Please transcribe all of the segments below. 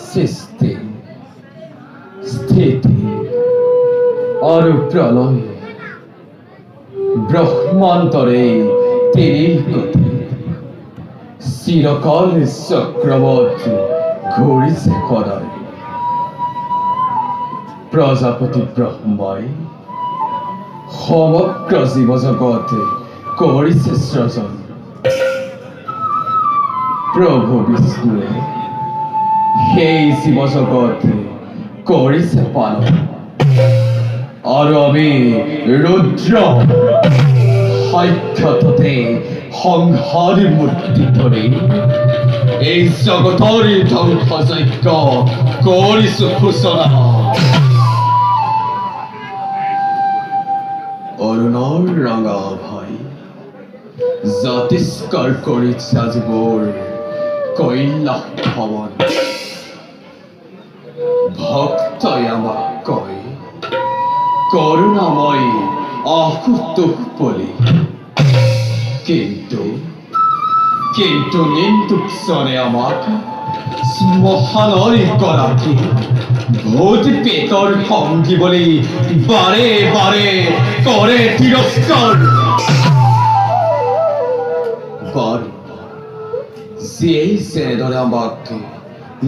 সৃষ্টি স্থিতি আর প্রলয় ব্রহ্মান্তরে তিনি গতি চিরকাল চক্রবর্তী ঘূৰিছে সদায় প্ৰজাপতি ব্ৰহ্মাই সমগ্ৰ জীৱ জগতে কৰিছে সৃজন প্ৰভু বিষ্ণুৱে সেই জীৱ জগতে কৰিছে পালন আৰু আমি ৰুদ্ৰ সাক্ষাততে সংহাৰী মূৰ্তি ধৰি এই জগতৰ ধ্বংসযজ্ঞ কৰিছো সূচনা অৰুণৰ ৰঙা ভাই জাতিষ্কাৰ কৰিছে আজিবোৰ কৈলাস ভৱন ভক্তই আমাক কয় করুণাময় অকুতুক বলি কিন্তু কিন্তু নিন্দুকজনে আমাক শ্মশানৰ গৰাকী ভূত পেটৰ সঙ্গী বুলি বাৰে বাৰে কৰে তিৰস্কাৰ বাৰু যিয়েই যেনেদৰে আমাক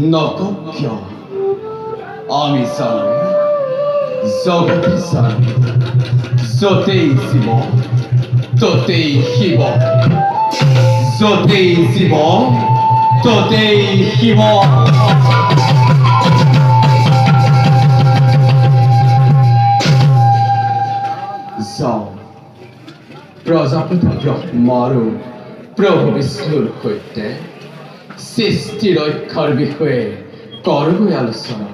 নকওঁ কিয় আমি জানো জগতে জানো য'তেই জীৱ ত'তেই শিৱ য'তেই জীৱ ত'তেই শিৱ যাওঁ প্ৰজাপতি ব্ৰহ্মা আৰু প্ৰভু বিষ্ণুৰ সৈতে সৃষ্টি ৰক্ষাৰ বিষয়ে কৰোঁগৈ আলোচনা